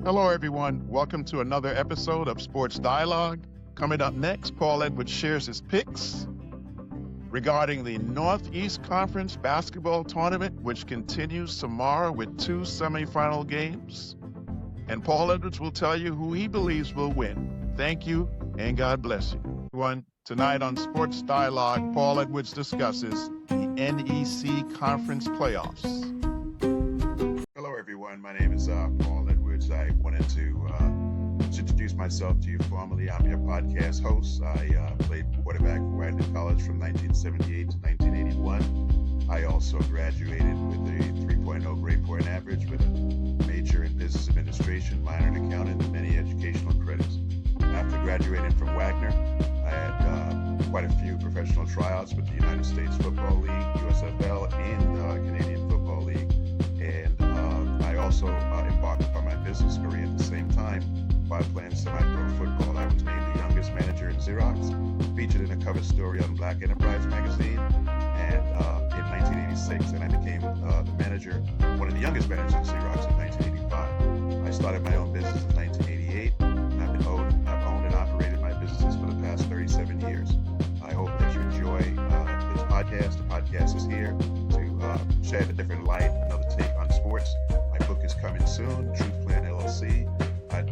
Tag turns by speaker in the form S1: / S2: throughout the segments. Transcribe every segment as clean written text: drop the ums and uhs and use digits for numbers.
S1: Hello, everyone. Welcome to another episode of Sports Dialogue. Coming up next, Paul Edwards shares his picks regarding the Northeast Conference basketball tournament, which continues tomorrow with two semifinal games. And Paul Edwards will tell you who he believes will win. Thank you, and God bless you. Everyone, tonight on Sports Dialogue, Paul Edwards discusses the NEC Conference playoffs. Hello, everyone. My name is Paul Edwards. I wanted to introduce myself to you formally. I'm your podcast host. I played quarterback for Wagner College from 1978 to 1981. I also graduated with a 3.0 grade point average with a major in business administration, minor in accounting, and many educational credits. After graduating from Wagner, I had quite a few professional tryouts with the United States Football League, USFL, and Canadian Football League. And I also embarked upon my business career at the same time by playing semi-pro football. I was named the youngest manager in Xerox, featured in a cover story on Black Enterprise magazine, and in 1986, and I became the manager, one of the youngest managers in Xerox in 1985. I started my own business in 1988, and I've owned and operated my businesses for the past 37 years. I hope that you enjoy this podcast. The podcast is here to shed a different light, another take on sports. My book is coming soon, Truth Plan LLC.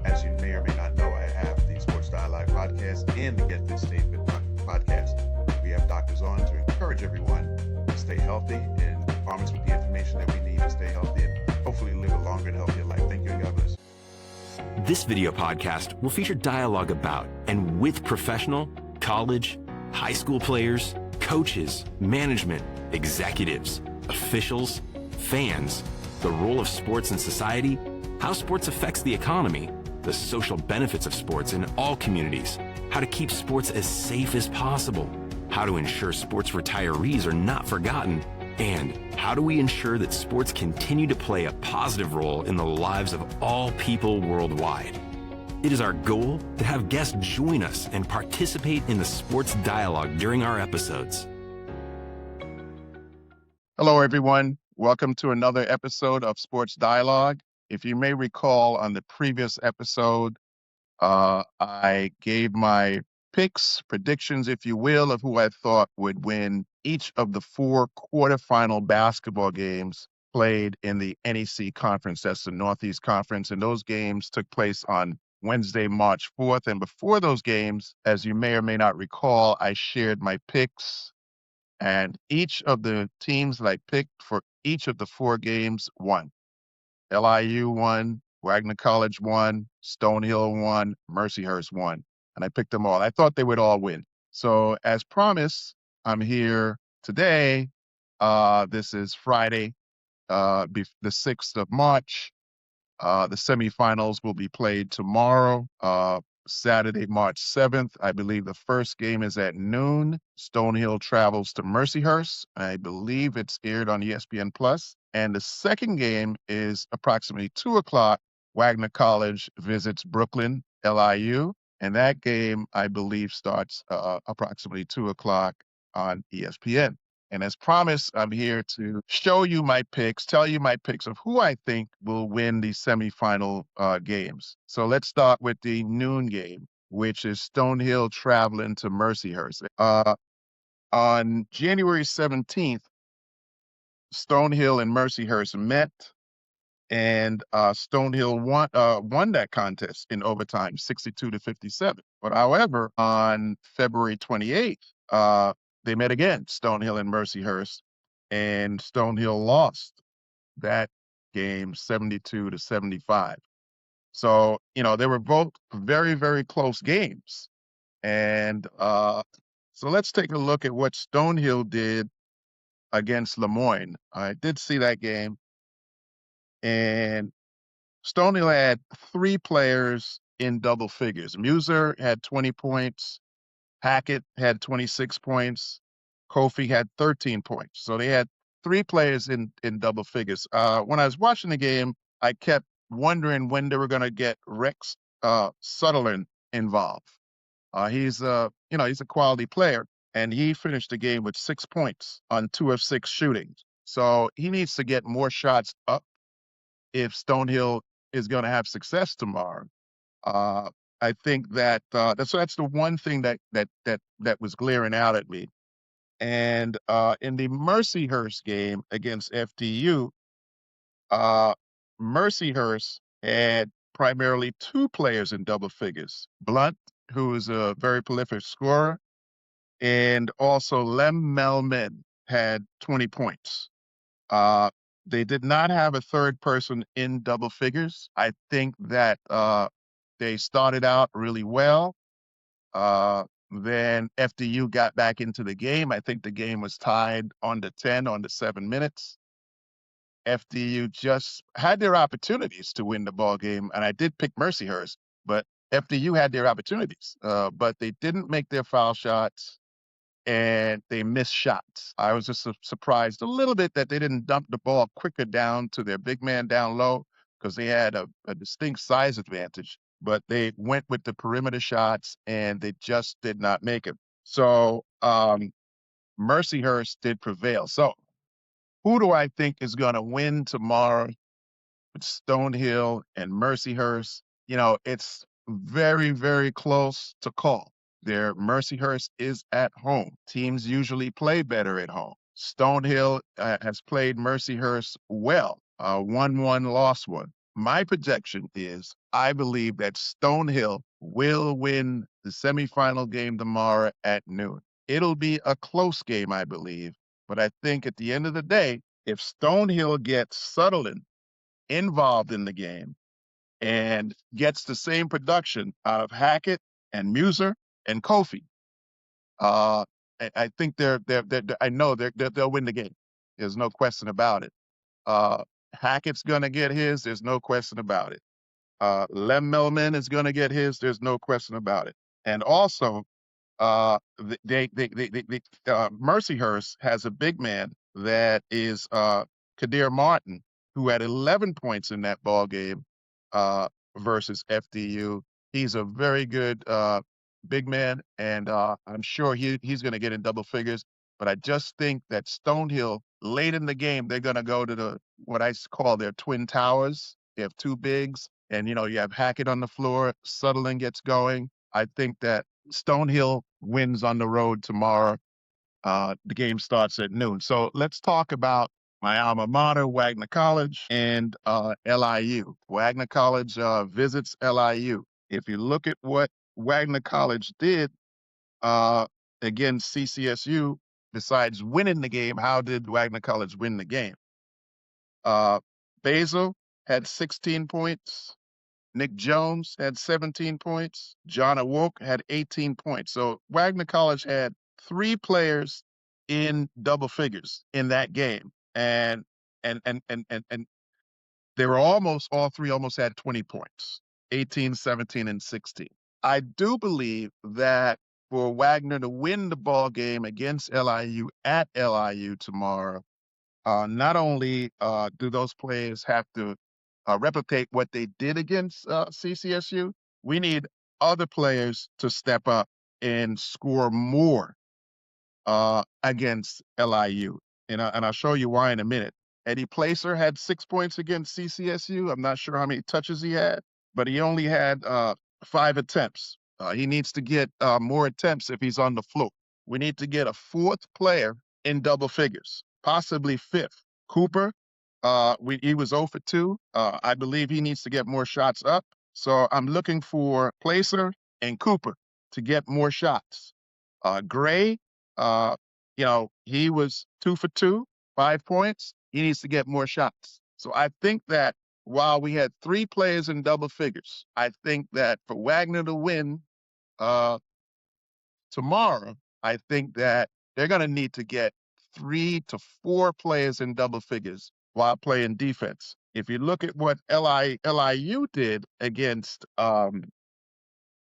S1: As you may or may not know, I have the Sports Dialogue podcast and the Get This Statement podcast. We have doctors on to encourage everyone to stay healthy and arm us with the information that we need to stay healthy and hopefully live a longer and healthier life. Thank you, and God bless.
S2: This video podcast will feature dialogue about and with professional, college, high school players, coaches, management, executives, officials, fans, the role of sports in society, how sports affects the economy, the social benefits of sports in all communities, how to keep sports as safe as possible, how to ensure sports retirees are not forgotten, and how do we ensure that sports continue to play a positive role in the lives of all people worldwide. It is our goal to have guests join us and participate in the sports dialogue during our episodes.
S1: Hello, everyone. Welcome to another episode of Sports Dialogue. If you may recall, on the previous episode, I gave my picks, predictions, if you will, of who I thought would win each of the four quarterfinal basketball games played in the NEC Conference. That's the Northeast Conference. And those games took place on Wednesday, March 4th. And before those games, as you may or may not recall, I shared my picks. And each of the teams that I picked for each of the four games won. LIU won, Wagner College won, Stonehill won, Mercyhurst won, and I picked them all. I thought they would all win. So as promised, I'm here today. This is Friday, the 6th of March. The semifinals will be played tomorrow, Saturday, March 7th. I believe the first game is at noon. Stonehill travels to Mercyhurst. I believe it's aired on ESPN+. And the second game is approximately 2 o'clock. Wagner College visits Brooklyn, LIU. And that game, I believe, starts approximately 2 o'clock on ESPN. And as promised, I'm here to show you my picks, tell you my picks of who I think will win the semifinal games. So let's start with the noon game, which is Stonehill traveling to Mercyhurst. On January 17th, Stonehill and Mercyhurst met, and Stonehill won that contest in overtime, 62-57. But however, on February 28th, they met again, Stonehill and Mercyhurst, and Stonehill lost that game 72-75. So, they were both very, very close games. And so let's take a look at what Stonehill did against Lemoyne. I did see that game. And Stonehill had three players in double figures. Muser had 20 points. Hackett had 26 points. Kofi had 13 points. So they had three players in double figures. When I was watching the game, I kept wondering when they were going to get Rex Sutherland involved. He's a quality player, and he finished the game with 6 points on 2 of 6 shooting. So he needs to get more shots up if Stonehill is going to have success tomorrow. Uh, I think that that's the one thing that was glaring out at me. And in the Mercyhurst game against FDU, uh, Mercyhurst had primarily two players in double figures: Blunt, who is a very prolific scorer, and also Lem Melman had 20 points. Uh, they did not have a third person in double figures. I think that they started out really well. Then FDU got back into the game. I think the game was tied on the 10 on the 7 minutes. FDU just had their opportunities to win the ball game, and I did pick Mercyhurst, but FDU had their opportunities, but they didn't make their foul shots and they missed shots. I was just surprised a little bit that they didn't dump the ball quicker down to their big man down low because they had a distinct size advantage, but they went with the perimeter shots and they just did not make it. So Mercyhurst did prevail. So who do I think is going to win tomorrow with Stonehill and Mercyhurst? It's very, very close to call. Mercyhurst is at home. Teams usually play better at home. Stonehill has played Mercyhurst well, won one, lost one. My projection is I believe that Stonehill will win the semifinal game tomorrow at noon. It'll be a close game, I believe, but I think at the end of the day, if Stonehill gets Sutherland involved in the game and gets the same production out of Hackett and Muser and Kofi, uh, I think I know they'll win the game. There's no question about it. Hackett's gonna get his. There's no question about it. Lem Melman is gonna get his. There's no question about it. And also, Mercyhurst has a big man that is Kadir Martin, who had 11 points in that ball game versus FDU. He's a very good big man, and I'm sure he's going to get in double figures. But I just think that Stonehill, late in the game, they're going to go to what I call their twin towers. They have two bigs, and you have Hackett on the floor. Sutherland gets going. I think that Stonehill wins on the road tomorrow. The game starts at noon. So let's talk about my alma mater, Wagner College, and LIU. Wagner College visits LIU. If you look at what Wagner College did against CCSU, besides winning the game, how did Wagner College win the game? Basil had 16 points. Nick Jones had 17 points. John Awoke had 18 points. So Wagner College had three players in double figures in that game. And they were all three almost had 20 points, 18, 17, and 16. I do believe that for Wagner to win the ball game against LIU at LIU tomorrow, not only do those players have to replicate what they did against CCSU, we need other players to step up and score more against LIU. And I'll show you why in a minute. Eddie Placer had 6 points against CCSU. I'm not sure how many touches he had, but he only had 5 attempts. He needs to get more attempts if he's on the floor. We need to get a fourth player in double figures, possibly fifth. Cooper, he was 0 for 2. I believe he needs to get more shots up. So I'm looking for Placer and Cooper to get more shots. Gray, he was 2 for 2, 5 points. He needs to get more shots. So I think that while we had 3 players in double figures, I think that for Wagner to win tomorrow, I think that they're going to need to get 3 to 4 players in double figures while playing defense. If you look at what LIU did against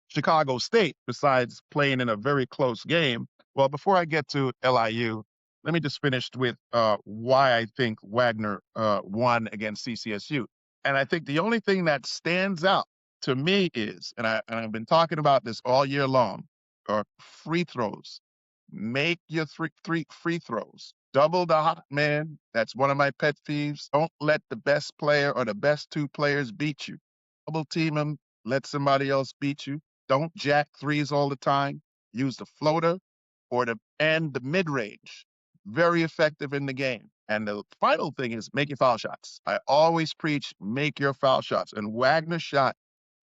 S1: Chicago State, besides playing in a very close game. Well, before I get to LIU, let me just finish with why I think Wagner won against CCSU. And I think the only thing that stands out to me is, and I've been talking about this all year long, are free throws. Make your three free throws. double the hot man. That's one of my pet peeves. Don't let the best player or the best two players beat you. Double team them, let somebody else beat you. Don't jack threes all the time. Use the floater or the mid range. Very effective in the game. And the final thing is make your foul shots. I always preach make your foul shots. And Wagner shot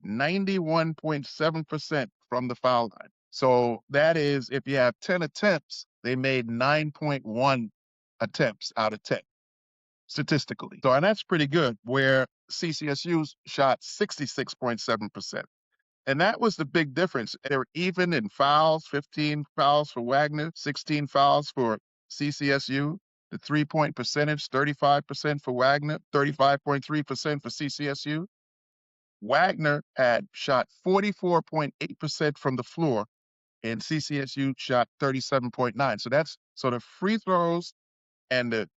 S1: 91.7% from the foul line. So that is, if you have 10 attempts, they made 9.1 attempts out of 10 statistically. So, and that's pretty good, where CCSU shot 66.7%. And that was the big difference. They were even in fouls, 15 fouls for Wagner, 16 fouls for CCSU. The 3-point percentage, 35% for Wagner, 35.3% for CCSU. Wagner had shot 44.8% from the floor, and CCSU shot 37.9. So the free throws and the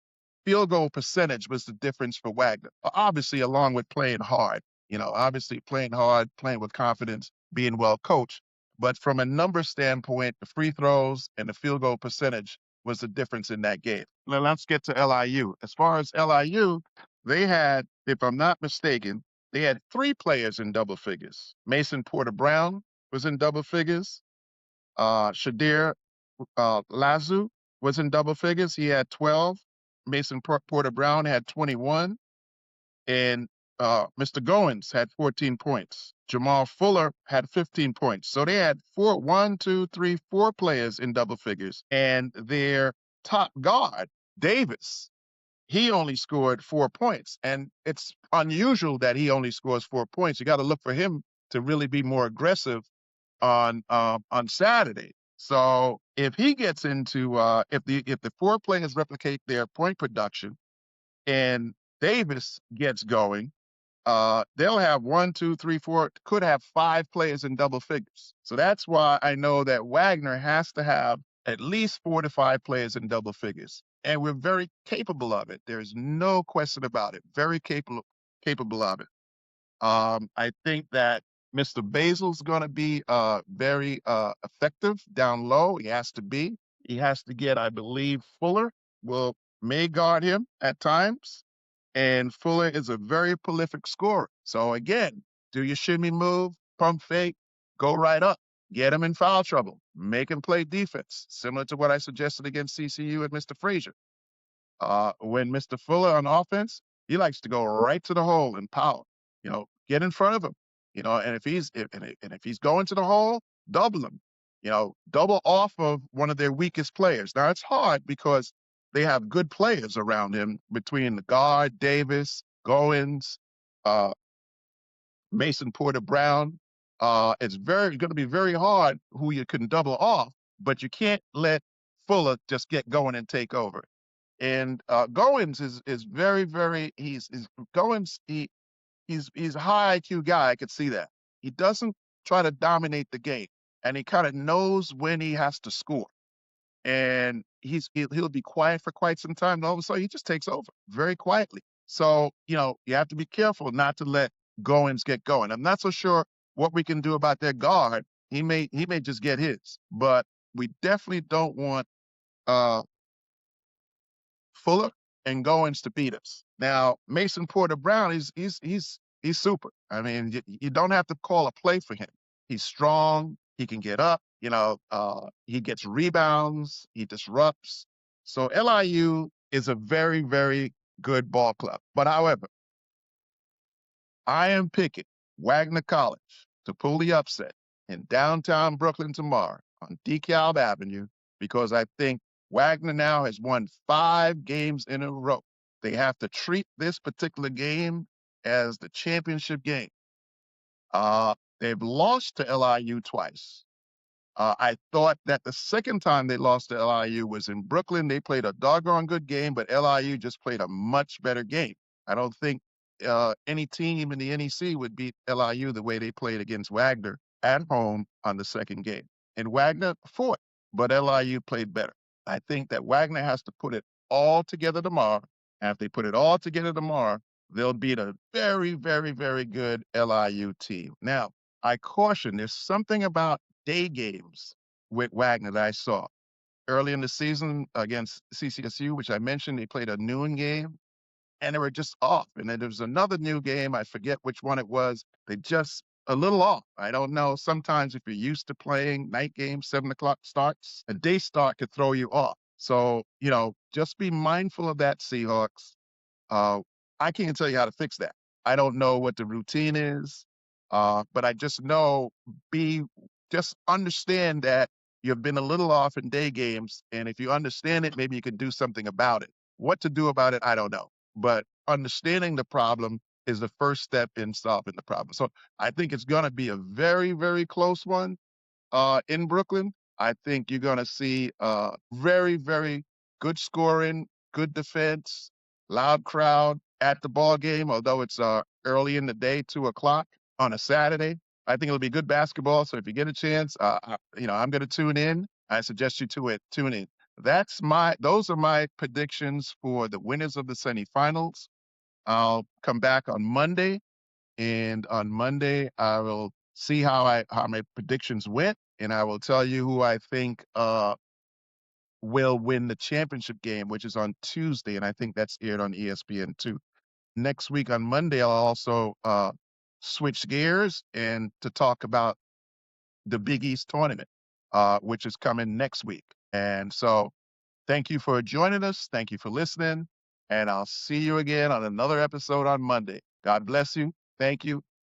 S1: field goal percentage was the difference for Wagner. Obviously, along with playing hard, obviously playing hard, playing with confidence, being well coached. But from a number standpoint, the free throws and the field goal percentage was the difference in that game. Now let's get to LIU. As far as LIU, they had, if I'm not mistaken, they had 3 players in double figures. Mason Porter Brown was in double figures. Shadir Lazu was in double figures. He had 12. Mason Porter Brown had 21. And Mr. Goins had 14 points. Jamal Fuller had 15 points. So they had 4 players in double figures. And their top guard, Davis, he only scored 4 points. And it's unusual that he only scores 4 points. You got to look for him to really be more aggressive on Saturday. So if he gets into if the 4 players replicate their point production and Davis gets going, they'll have 1, 2, 3, 4, could have 5 players in double figures. So that's why I know that Wagner has to have at least 4 to 5 players in double figures. And we're very capable of it. There's no question about it. Very capable of it. I think that Mr. Basil's going to be very effective down low. He has to be. He has to get, I believe, Fuller may guard him at times. And Fuller is a very prolific scorer. So again, do your shimmy move, pump fake, go right up, get him in foul trouble, make him play defense, similar to what I suggested against CCU and Mr. Frazier. When Mr. Fuller on offense, he likes to go right to the hole and power. Get in front of him. And if he's going to the hole, double him. Double off of one of their weakest players. Now it's hard because they have good players around him between the guard, Davis, Goins, Mason Porter Brown. It's going to be very hard who you can double off, but you can't let Fuller just get going and take over. And Goins is very, very. Goins. He's a high IQ guy. I could see that. He doesn't try to dominate the game, and he kind of knows when he has to score. And he'll be quiet for quite some time. And all of a sudden, he just takes over very quietly. So you have to be careful not to let Goins get going. I'm not so sure what we can do about that guard. He may just get his, but we definitely don't want Fuller and Goins to beat us. Now, Mason Porter Brown, he's super. I mean, you don't have to call a play for him. He's strong. He can get up. He gets rebounds. He disrupts. So LIU is a very, very good ball club. But however, I am picking Wagner College to pull the upset in downtown Brooklyn tomorrow on DeKalb Avenue because I think Wagner now has won 5 games in a row. They have to treat this particular game as the championship game. They've lost to LIU twice. I thought that the second time they lost to LIU was in Brooklyn. They played a doggone good game, but LIU just played a much better game. I don't think any team in the NEC would beat LIU the way they played against Wagner at home on the second game. And Wagner fought, but LIU played better. I think that Wagner has to put it all together tomorrow. And if they put it all together tomorrow, they'll beat a very, very, very good LIU team. Now, I caution, there's something about day games with Wagner that I saw. early in the season against CCSU, which I mentioned. They played a noon game and they were just off. And then there was another new game. I forget which one it was. They just a little off. I don't know. Sometimes if you're used to playing night games, 7 o'clock starts, a day start could throw you off. So, just be mindful of that, Seahawks. Uh, I can't tell you how to fix that. I don't know what the routine is, but I just know be just understand that you've been a little off in day games, and if you understand it, maybe you can do something about it. What to do about it, I don't know. But understanding the problem is the first step in solving the problem. So I think it's going to be a very, very close one in Brooklyn. I think you're going to see very, very good scoring, good defense, loud crowd at the ball game, although it's early in the day, 2 o'clock on a Saturday. I think it'll be good basketball. So if you get a chance, I'm going to tune in. I suggest you tune in. Those are my predictions for the winners of the semifinals. I'll come back on Monday, and on Monday I will see how my predictions went, and I will tell you who I think will win the championship game, which is on Tuesday, and I think that's aired on ESPN2. Next week on Monday, I'll also switch gears and to talk about the Big East tournament, which is coming next week. And so, thank you for joining us. Thank you for listening, and I'll see you again on another episode on Monday. God bless you. Thank you.